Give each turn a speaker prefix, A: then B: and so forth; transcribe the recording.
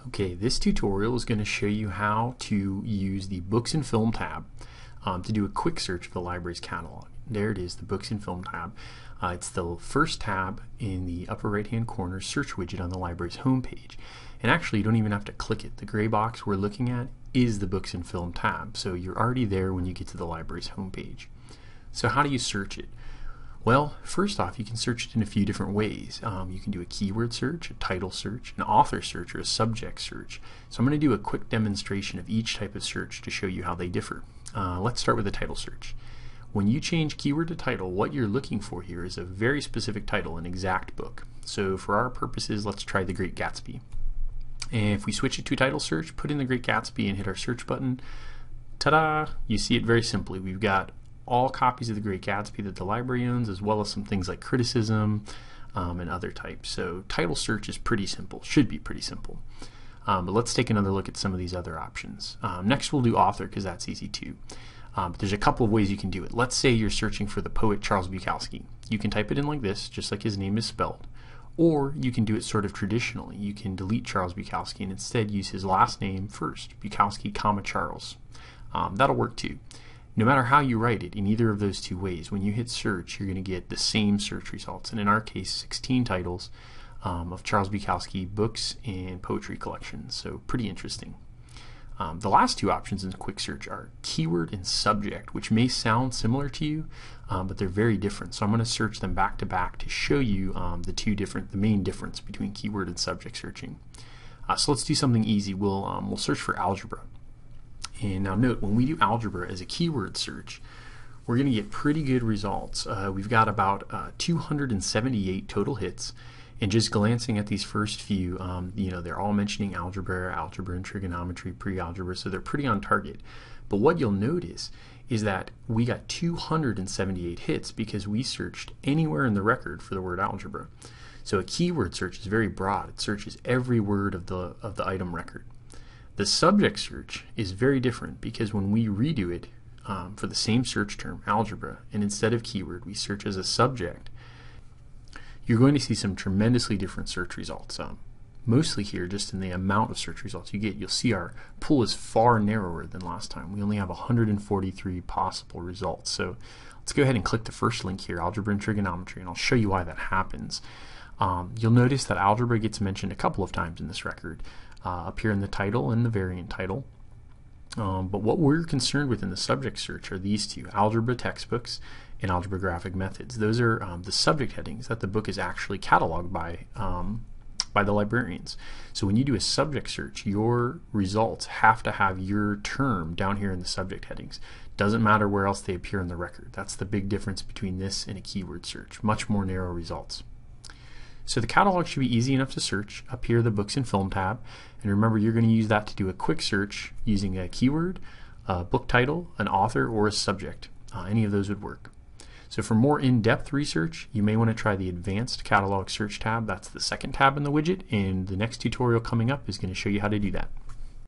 A: Okay, this tutorial is going to show you how to use the Books and Film tab to do a quick search of the library's catalog. There it is, the Books and Film tab. It's the first tab in the upper right hand corner search widget on the library's homepage. And actually you don't even have to click it. The gray box we're looking at is the Books and Film tab, so you're already there when you get to the library's homepage. So how do you search it? Well, first off, you can search it in a few different ways. You can do a keyword search, a title search, an author search, or a subject search. So I'm going to do a quick demonstration of each type of search to show you how they differ. Let's start with a title search. When you change keyword to title, what you're looking for here is a very specific title, an exact book. So for our purposes, let's try The Great Gatsby. And if we switch it to a title search, put in The Great Gatsby and hit our search button, ta-da! You see it very simply. We've got all copies of The Great Gatsby that the library owns, as well as some things like criticism and other types. So title search is pretty simple, should be pretty simple. But let's take another look at some of these other options. Next we'll do author, because that's easy too. But there's a couple of ways you can do it. Let's say you're searching for the poet Charles Bukowski. You can type it in like this, just like his name is spelled. Or you can do it sort of traditionally. You can delete Charles Bukowski and instead use his last name first, Bukowski, Charles. That'll work too. No matter how you write it, in either of those two ways, when you hit search, you're going to get the same search results. And in our case, 16 titles of Charles Bukowski books and poetry collections. So pretty interesting. The last two options in the quick search are keyword and subject, which may sound similar to you, but they're very different. So I'm going to search them back to back to show you the main difference between keyword and subject searching. So let's do something easy. We'll search for algebra. And now note, when we do algebra as a keyword search, we're going to get pretty good results. We've got about 278 total hits, and just glancing at these first few, they're all mentioning algebra and trigonometry, pre-algebra, so they're pretty on target. But what you'll notice is that we got 278 hits because we searched anywhere in the record for the word algebra. So a keyword search is very broad. It searches every word of the item record. The subject search is very different because when we redo it for the same search term, algebra, and instead of keyword we search as a subject, you're going to see some tremendously different search results. Mostly here, just in the amount of search results you get, you'll see our pool is far narrower than last time. We only have 143 possible results. So let's go ahead and click the first link here, algebra and trigonometry, and I'll show you why that happens. You'll notice that algebra gets mentioned a couple of times in this record. Up here in the title and the variant title. But what we're concerned with in the subject search are these two, algebra textbooks and algebra graphic methods. Those are the subject headings that the book is actually cataloged by the librarians. So when you do a subject search, your results have to have your term down here in the subject headings. Doesn't matter where else they appear in the record. That's the big difference between this and a keyword search. Much more narrow results. So the catalog should be easy enough to search. Up here, the Books and Film tab. And remember, you're going to use that to do a quick search using a keyword, a book title, an author, or a subject. Any of those would work. So for more in-depth research, you may want to try the Advanced Catalog Search tab. That's the second tab in the widget, and the next tutorial coming up is going to show you how to do that.